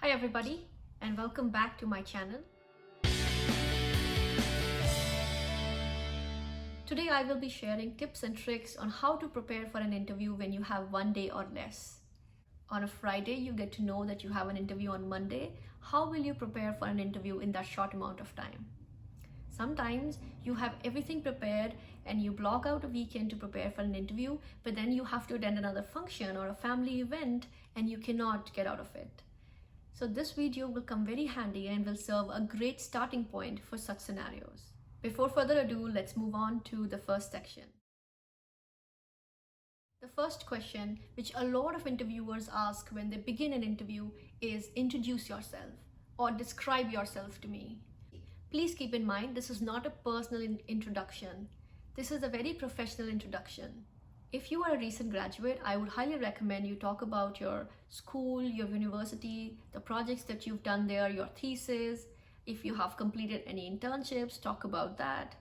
Hi everybody, and welcome back to my channel. Today I will be sharing tips and tricks on how to prepare for an interview when you have one day or less. On a Friday, you get to know that you have an interview on Monday. How will you prepare for an interview in that short amount of time? Sometimes you have everything prepared and you block out a weekend to prepare for an interview, but then you have to attend another function or a family event and you cannot get out of it. So this video will come very handy and will serve a great starting point for such scenarios. Before further ado, let's move on to the first section. The first question, which a lot of interviewers ask when they begin an interview, is introduce yourself or describe yourself to me. Please keep in mind, this is not a personal introduction. This is a very professional introduction. If you are a recent graduate, I would highly recommend you talk about your school, your university, the projects that you've done there, your thesis. If you have completed any internships, talk about that.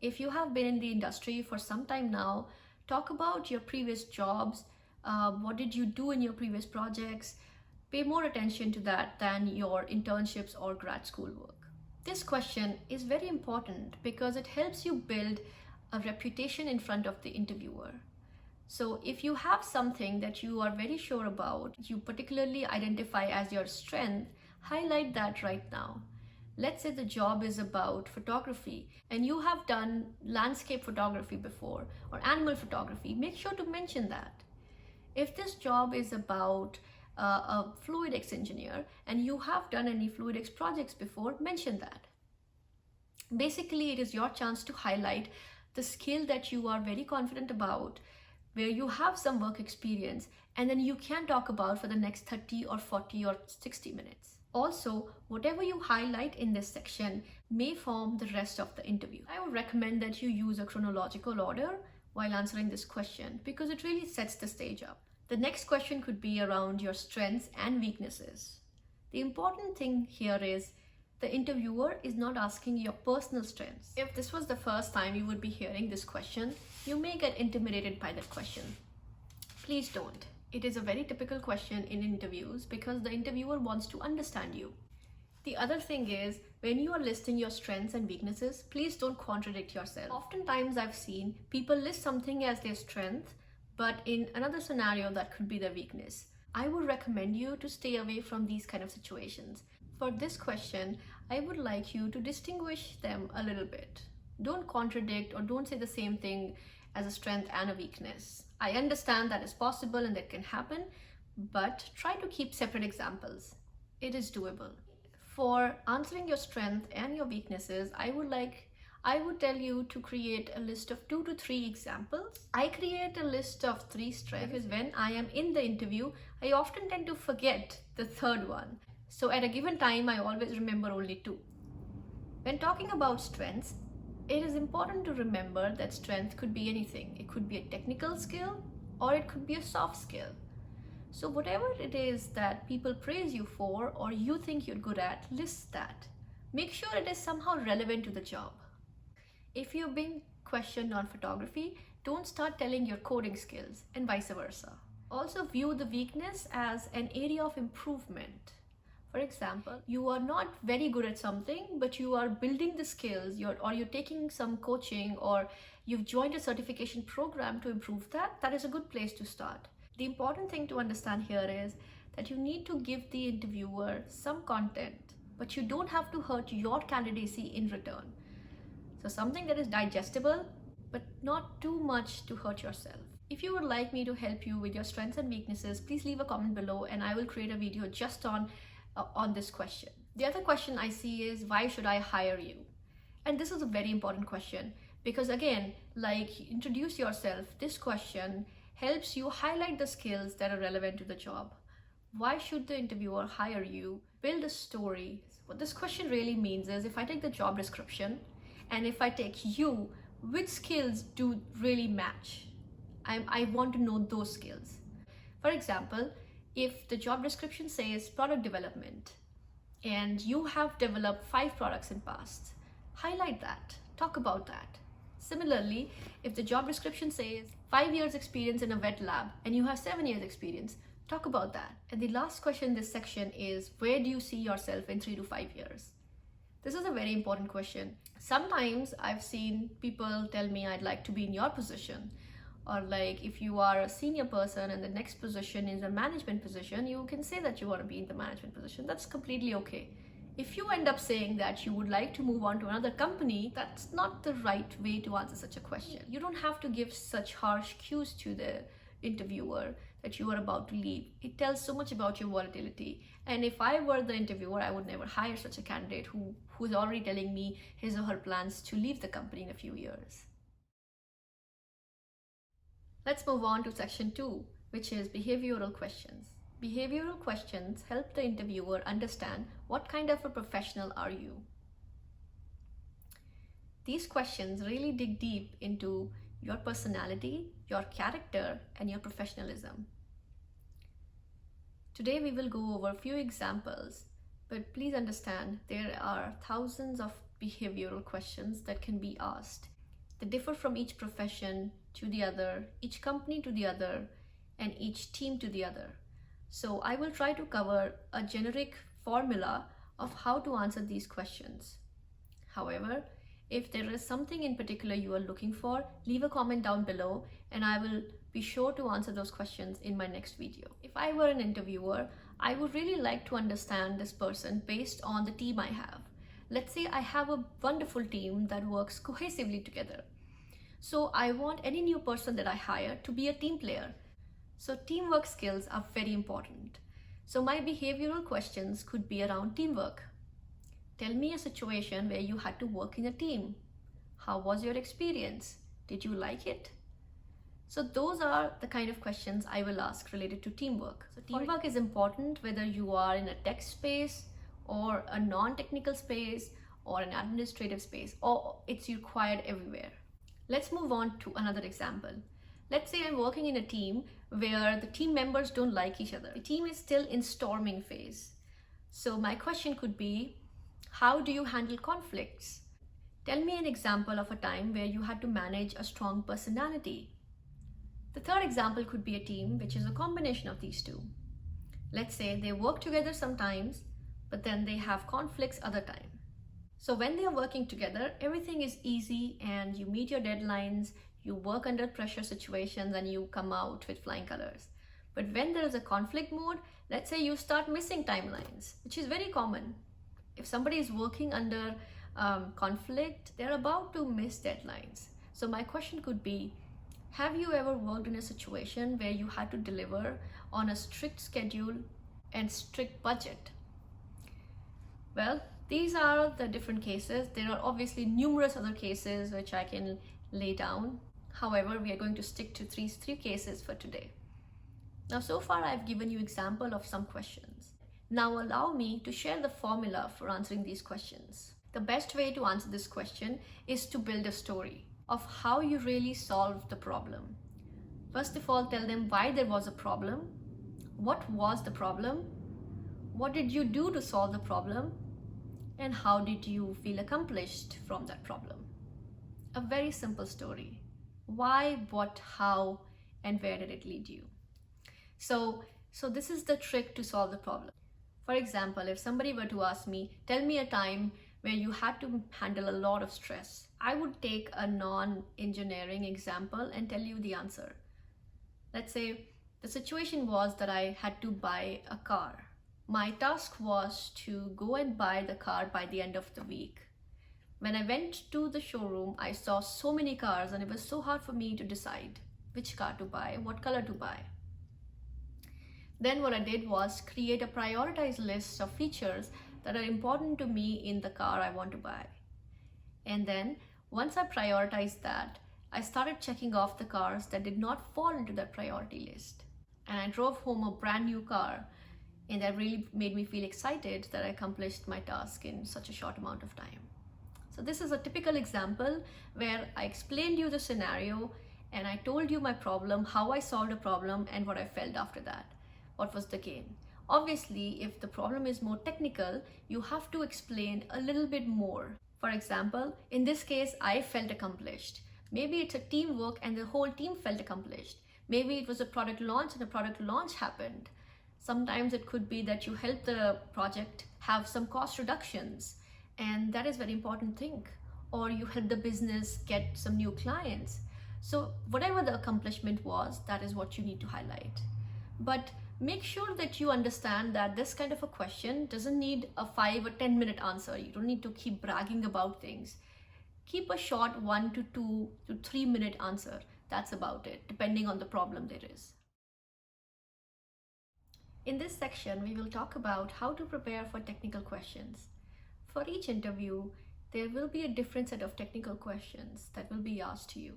If you have been in the industry for some time now, talk about your previous jobs. What did you do in your previous projects? Pay more attention to that than your internships or grad school work. This question is very important because it helps you build a reputation in front of the interviewer. So if you have something that you are very sure about, you particularly identify as your strength, highlight that right now. Let's say the job is about photography and you have done landscape photography before or animal photography, make sure to mention that. If this job is about a fluidics engineer and you have done any fluidics projects before, mention that. Basically, it is your chance to highlight the skill that you are very confident about, where you have some work experience, and then you can talk about for the next 30 or 40 or 60 minutes. Also, whatever you highlight in this section may form the rest of the interview. I would recommend that you use a chronological order while answering this question because it really sets the stage up. The next question could be around your strengths and weaknesses. The important thing here is the interviewer is not asking your personal strengths. If this was the first time you would be hearing this question, you may get intimidated by that question. Please don't. It is a very typical question in interviews because the interviewer wants to understand you. The other thing is, when you are listing your strengths and weaknesses, please don't contradict yourself. Oftentimes I've seen people list something as their strength, but in another scenario that could be their weakness. I would recommend you to stay away from these kind of situations. For this question, I would like you to distinguish them a little bit. Don't contradict or don't say the same thing as a strength and a weakness. I understand that is possible and that can happen, but try to keep separate examples. It is doable. For answering your strength and your weaknesses, I would tell you to create a list of 2 to 3 examples. I create a list of 3 strengths because when I am in the interview, I often tend to forget the third one. So at a given time, I always remember only 2. When talking about strengths, it is important to remember that strength could be anything. It could be a technical skill or it could be a soft skill. So whatever it is that people praise you for or you think you're good at, list that. Make sure it is somehow relevant to the job. If you're being questioned on photography, don't start telling your coding skills and vice versa. Also view the weakness as an area of improvement. For example, you are not very good at something, but you are building the skills, or you're taking some coaching, or you've joined a certification program to improve that. That is a good place to start. The important thing to understand here is that you need to give the interviewer some content, but you don't have to hurt your candidacy in return. So something that is digestible, but not too much to hurt yourself. If you would like me to help you with your strengths and weaknesses, please leave a comment below and I will create a video just on this question. The other question I see is, why should I hire you? And this is a very important question because again, like introduce yourself, this question helps you highlight the skills that are relevant to the job. Why should the interviewer hire you? Build a story. What this question really means is, if I take the job description and if I take you, which skills do really match? I want to know those skills. For example, if the job description says product development and you have developed 5 products in past, highlight that, talk about that. Similarly, if the job description says 5 years experience in a wet lab and you have 7 years experience, Talk about that. And the last question in this section is, where do you see yourself in 3 to 5 years? This is a very important question. Sometimes I've seen people tell me, I'd like to be in your position. Or like, if you are a senior person and the next position is a management position, you can say that you want to be in the management position. That's completely okay. If you end up saying that you would like to move on to another company, that's not the right way to answer such a question. You don't have to give such harsh cues to the interviewer that you are about to leave. It tells so much about your volatility. And if I were the interviewer, I would never hire such a candidate who's already telling me his or her plans to leave the company in a few years. Let's move on to section 2, which is behavioral questions. Behavioral questions help the interviewer understand what kind of a professional are you. These questions really dig deep into your personality, your character, and your professionalism. Today we will go over a few examples, but please understand there are thousands of behavioral questions that can be asked. They differ from each profession to the other, each company to the other, and each team to the other. So I will try to cover a generic formula of how to answer these questions. However, if there is something in particular you are looking for, leave a comment down below and I will be sure to answer those questions in my next video. If I were an interviewer, I would really like to understand this person based on the team I have. Let's say I have a wonderful team that works cohesively together. So I want any new person that I hire to be a team player. So teamwork skills are very important. So my behavioral questions could be around teamwork. Tell me a situation where you had to work in a team. How was your experience? Did you like it? So those are the kind of questions I will ask related to teamwork. So teamwork is important whether you are in a tech space or a non-technical space or an administrative space, or it's required everywhere. Let's move on to another example. Let's say I'm working in a team where the team members don't like each other. The team is still in storming phase. So my question could be, how do you handle conflicts? Tell me an example of a time where you had to manage a strong personality. The third example could be a team which is a combination of these two. Let's say they work together sometimes, but then they have conflicts other times. So when they are working together, everything is easy and you meet your deadlines, you work under pressure situations and you come out with flying colors. But when there is a conflict mode, let's say you start missing timelines, which is very common. If somebody is working under conflict, they're about to miss deadlines. So my question could be, have you ever worked in a situation where you had to deliver on a strict schedule and strict budget? Well, these are the different cases. There are obviously numerous other cases which I can lay down. However, we are going to stick to three cases for today. Now, so far I've given you example of some questions. Now allow me to share the formula for answering these questions. The best way to answer this question is to build a story of how you really solved the problem. First of all, tell them why there was a problem, what was the problem, what did you do to solve the problem, and how did you feel accomplished from that problem. A very simple story. Why, what, how, and where did it lead you? So this is the trick to solve the problem. For example, if somebody were to ask me, tell me a time where you had to handle a lot of stress, I would take a non-engineering example and tell you the answer. Let's say the situation was that I had to buy a car. My task was to go and buy the car by the end of the week. When I went to the showroom, I saw so many cars and it was so hard for me to decide which car to buy, what color to buy. Then what I did was create a prioritized list of features that are important to me in the car I want to buy. And then once I prioritized that, I started checking off the cars that did not fall into that priority list. And I drove home a brand new car, and that really made me feel excited that I accomplished my task in such a short amount of time. So this is a typical example where I explained you the scenario and I told you my problem, how I solved a problem, and what I felt after that. What was the gain? Obviously, if the problem is more technical, you have to explain a little bit more. For example, in this case, I felt accomplished. Maybe it's a teamwork and the whole team felt accomplished. Maybe it was a product launch and a product launch happened. Sometimes it could be that you help the project have some cost reductions, and that is very important thing. Or you help the business get some new clients. So whatever the accomplishment was, that is what you need to highlight. But make sure that you understand that this kind of a question doesn't need a 5 or 10 minute answer. You don't need to keep bragging about things. Keep a short 1 to 2 to 3 minute answer. That's about it, depending on the problem there is. In this section, we will talk about how to prepare for technical questions. For each interview, there will be a different set of technical questions that will be asked to you.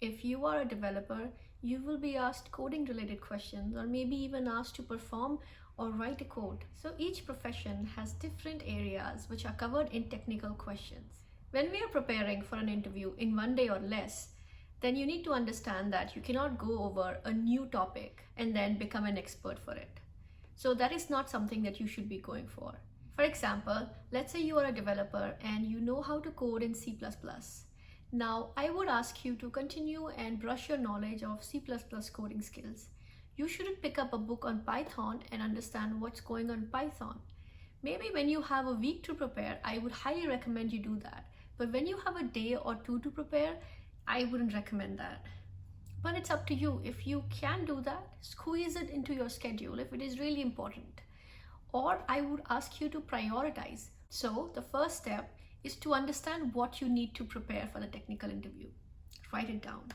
If you are a developer, you will be asked coding related questions, or maybe even asked to perform or write a code. So each profession has different areas which are covered in technical questions. When we are preparing for an interview in 1 day or less, then you need to understand that you cannot go over a new topic and then become an expert for it. So that is not something that you should be going for. For example, let's say you are a developer and you know how to code in C++. Now, I would ask you to continue and brush your knowledge of C++ coding skills. You shouldn't pick up a book on Python and understand what's going on in Python. Maybe when you have a week to prepare, I would highly recommend you do that. But when you have a day or two to prepare, I wouldn't recommend that. But it's up to you. If you can do that, squeeze it into your schedule if it is really important. Or I would ask you to prioritize. So the first step is to understand what you need to prepare for the technical interview. Write it down.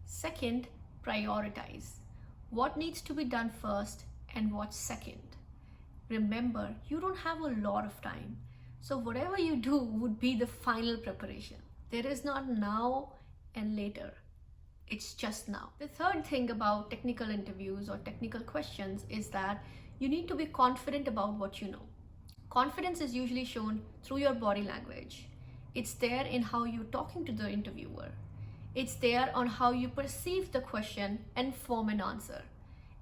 Second, prioritize. What needs to be done first and what's second? Remember, you don't have a lot of time. So whatever you do would be the final preparation. There is not now and later. It's just now. The third thing about technical interviews or technical questions is that you need to be confident about what you know. Confidence is usually shown through your body language. It's there in how you're talking to the interviewer. It's there on how you perceive the question and form an answer.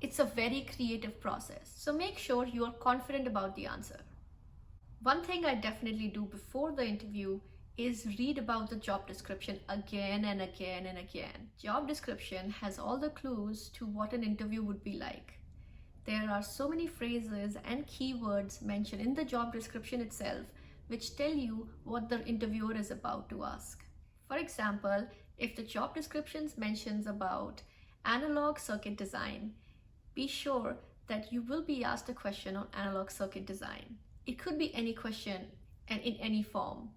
It's a very creative process. So make sure you are confident about the answer. One thing I definitely do before the interview is read about the job description again and again and again. Job description has all the clues to what an interview would be like. There are so many phrases and keywords mentioned in the job description itself which tell you what the interviewer is about to ask. For example, if the job description mentions about analog circuit design, be sure that you will be asked a question on analog circuit design. It could be any question and in any form.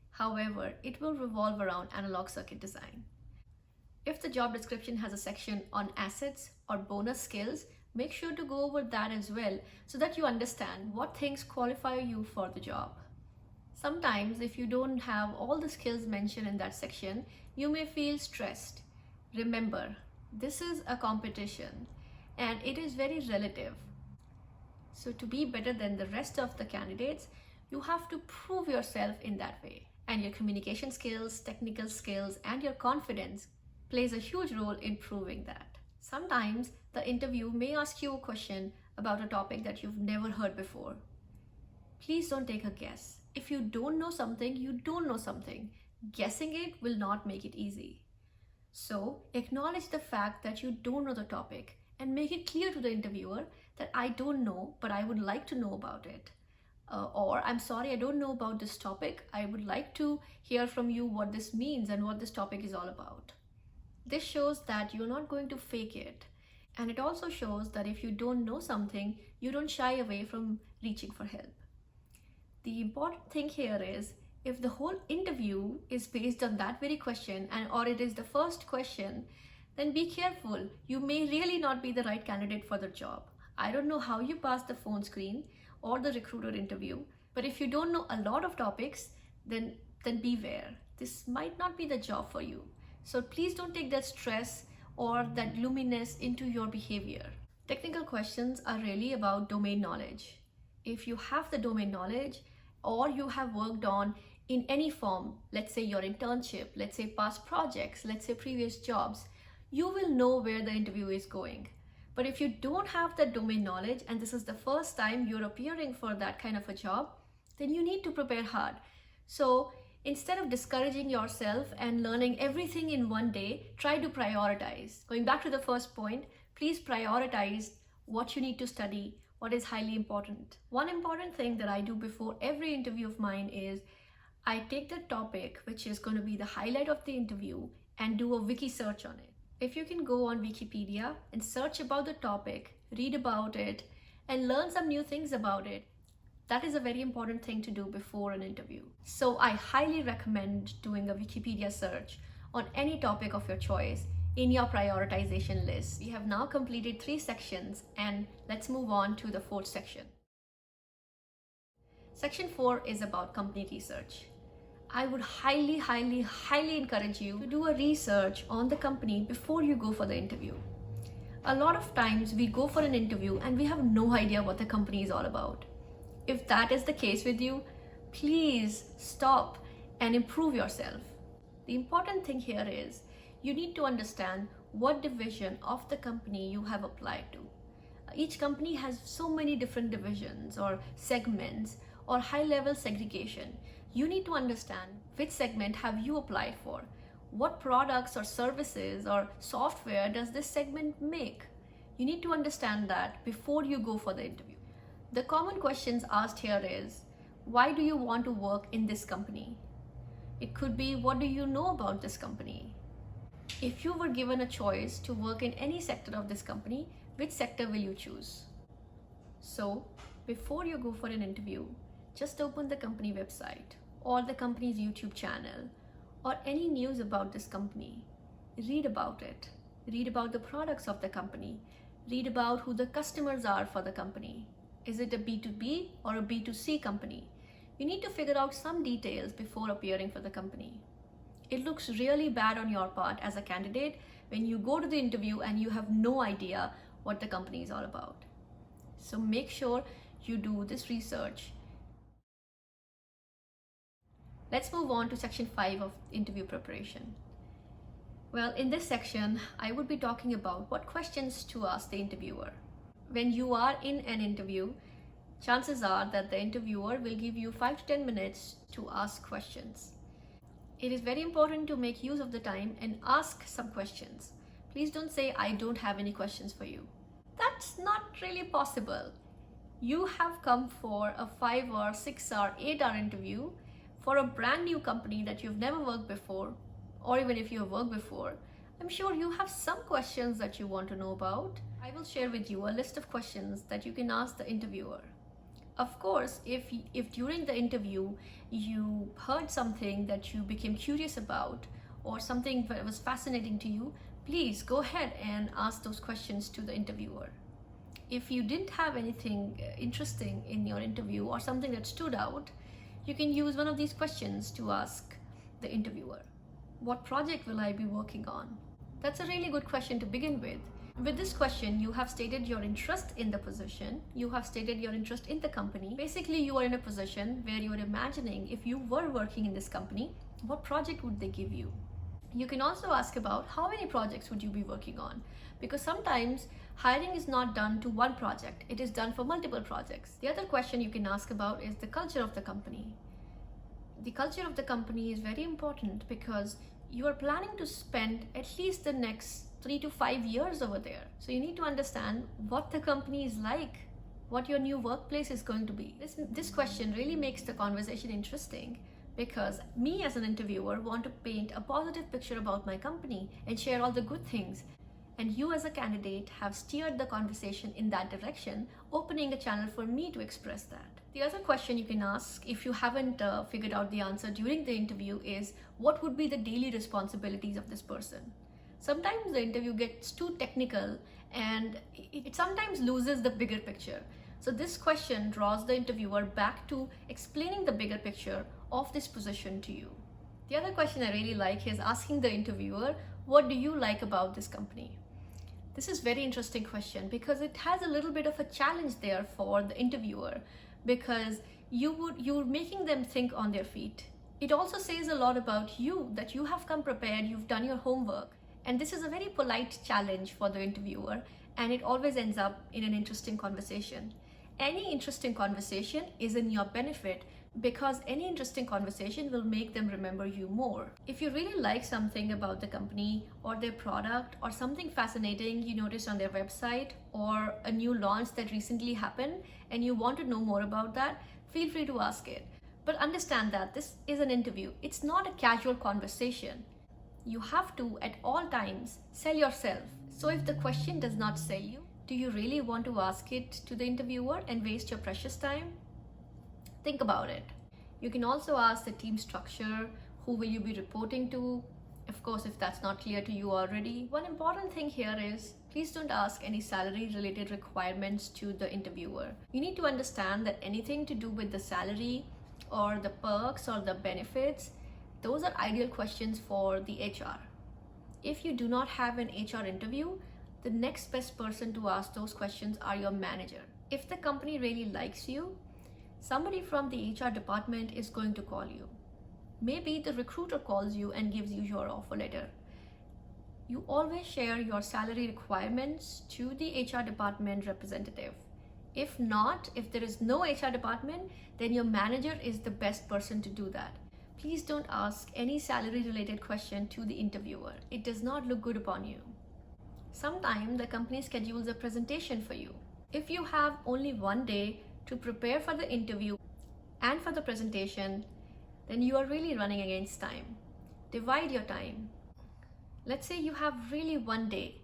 However, it will revolve around analog circuit design. If the job description has a section on assets or bonus skills, make sure to go over that as well so that you understand what things qualify you for the job. Sometimes if you don't have all the skills mentioned in that section, you may feel stressed. Remember, this is a competition and it is very relative. So to be better than the rest of the candidates, you have to prove yourself in that way. And your communication skills, technical skills, and your confidence plays a huge role in proving that. Sometimes the interview may ask you a question about a topic that you've never heard before. Please don't take a guess. If you don't know something, you don't know something. Guessing it will not make it easy. So acknowledge the fact that you don't know the topic and make it clear to the interviewer that I don't know, but I would like to know about it. Or I'm sorry, I don't know about this topic. I would like to hear from you what this means and what this topic is all about. This shows that you're not going to fake it. And it also shows that if you don't know something, you don't shy away from reaching for help. The important thing here is if the whole interview is based on that very question or it is the first question, then be careful. You may really not be the right candidate for the job. I don't know how you passed the phone screen or the recruiter interview, but if you don't know a lot of topics, then beware. This might not be the job for you. So please don't take that stress or that gloominess into your behavior. Technical questions are really about domain knowledge. If you have the domain knowledge or you have worked on in any form, let's say your internship, let's say past projects, let's say previous jobs, you will know where the interview is going. But if you don't have that domain knowledge and this is the first time you're appearing for that kind of a job, then you need to prepare hard. So instead of discouraging yourself and learning everything in one day, try to prioritize. Going back to the first point, please prioritize what you need to study, what is highly important. One important thing that I do before every interview of mine is I take the topic, which is going to be the highlight of the interview, and do a wiki search on it. If you can go on Wikipedia and search about the topic, read about it, and learn some new things about it, that is a very important thing to do before an interview. So I highly recommend doing a Wikipedia search on any topic of your choice in your prioritization list. We have now completed 3 sections, and let's move on to the 4th section. Section 4 is about company research. I would highly encourage you to do a research on the company before you go for the interview. A lot of times we go for an interview and we have no idea what the company is all about. If that is the case with you, please stop and improve yourself. The important thing here is you need to understand what division of the company you have applied to. Each company has so many different divisions or segments or high-level segregation. You need to understand which segment have you applied for. What products or services or software does this segment make? You need to understand that before you go for the interview. The common questions asked here is, why do you want to work in this company? It could be, what do you know about this company? If you were given a choice to work in any sector of this company, which sector will you choose? So, before you go for an interview, just open the company website or the company's YouTube channel or any news about this company. Read about it. Read about the products of the company. Read about who the customers are for the company. Is it a B2B or a B2C company? You need to figure out some details before appearing for the company. It looks really bad on your part as a candidate when you go to the interview and you have no idea what the company is all about. So make sure you do this research. Let's move on to section 5 of interview preparation. Well, in this section, I would be talking about what questions to ask the interviewer. When you are in an interview, chances are that the interviewer will give you 5 to 10 minutes to ask questions. It is very important to make use of the time and ask some questions. Please don't say, I don't have any questions for you. That's not really possible. You have come for a 5 or 6 or 8 hour interview for a brand new company that you've never worked before, or even if you have worked before. I'm sure you have some questions that you want to know about. I will share with you a list of questions that you can ask the interviewer. Of course, if during the interview you heard something that you became curious about or something that was fascinating to you, please go ahead and ask those questions to the interviewer. If you didn't have anything interesting in your interview or something that stood out, you can use one of these questions to ask the interviewer. What project will I be working on? That's a really good question to begin with. With this question, you have stated your interest in the position, you have stated your interest in the company. Basically, you are in a position where you are imagining if you were working in this company, what project would they give you? You can also ask about how many projects would you be working on? Because sometimes hiring is not done to one project, it is done for multiple projects. The other question you can ask about is the culture of the company. The culture of the company is very important because you are planning to spend at least the next 3 to 5 years over there. So you need to understand what the company is like, what your new workplace is going to be. This question really makes the conversation interesting because me as an interviewer want to paint a positive picture about my company and share all the good things. And you as a candidate have steered the conversation in that direction, opening a channel for me to express that. The other question you can ask if you haven't figured out the answer during the interview is, what would be the daily responsibilities of this person? Sometimes the interview gets too technical and it sometimes loses the bigger picture. So this question draws the interviewer back to explaining the bigger picture of this position to you. The other question I really like is asking the interviewer, what do you like about this company? This is a very interesting question because it has a little bit of a challenge there for the interviewer because you're making them think on their feet. It also says a lot about you, that you have come prepared, you've done your homework. And this is a very polite challenge for the interviewer, and it always ends up in an interesting conversation. Any interesting conversation is in your benefit because any interesting conversation will make them remember you more. If you really like something about the company or their product or something fascinating you noticed on their website or a new launch that recently happened and you want to know more about that, feel free to ask it. But understand that this is an interview. It's not a casual conversation. You have to, at all times, sell yourself. So if the question does not sell you, do you really want to ask it to the interviewer and waste your precious time? Think about it. You can also ask the team structure, who will you be reporting to? Of course, if that's not clear to you already. One important thing here is, please don't ask any salary related requirements to the interviewer. You need to understand that anything to do with the salary or the perks or the benefits, those are ideal questions for the HR. If you do not have an HR interview, the next best person to ask those questions are your manager. If the company really likes you, somebody from the HR department is going to call you. Maybe the recruiter calls you and gives you your offer letter. You always share your salary requirements to the HR department representative. If not, if there is no HR department, then your manager is the best person to do that. Please don't ask any salary related question to the interviewer. It does not look good upon you. Sometimes the company schedules a presentation for you. If you have only one day to prepare for the interview and for the presentation, then you are really running against time. Divide your time. Let's say you have really one day.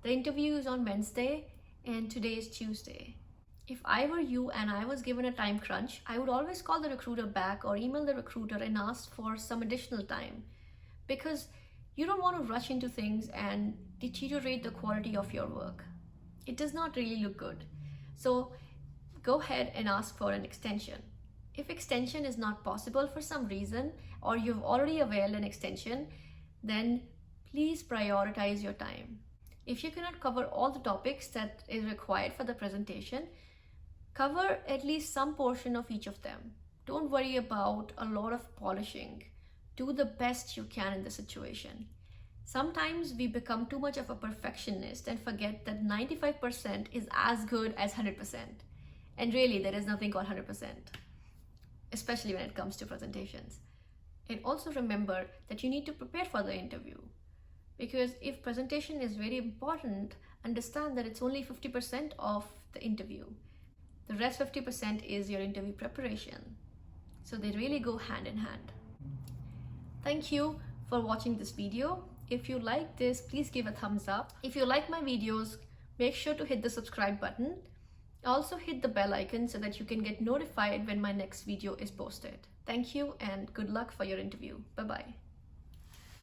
The interview is on Wednesday and today is Tuesday. If I were you and I was given a time crunch, I would always call the recruiter back or email the recruiter and ask for some additional time, because you don't want to rush into things and deteriorate the quality of your work. It does not really look good. So go ahead and ask for an extension. If extension is not possible for some reason, or you've already availed an extension, then please prioritize your time. If you cannot cover all the topics that is required for the presentation, cover at least some portion of each of them. Don't worry about a lot of polishing. Do the best you can in the situation. Sometimes we become too much of a perfectionist and forget that 95% is as good as 100%. And really, there is nothing called 100%, especially when it comes to presentations. And also remember that you need to prepare for the interview. Because if presentation is very important, understand that it's only 50% of the interview. The rest 50% is your interview preparation. So they really go hand in hand. Thank you for watching this video. If you like this, please give a thumbs up. If you like my videos, make sure to hit the subscribe button. Also hit the bell icon so that you can get notified when my next video is posted. Thank you and good luck for your interview. Bye-bye.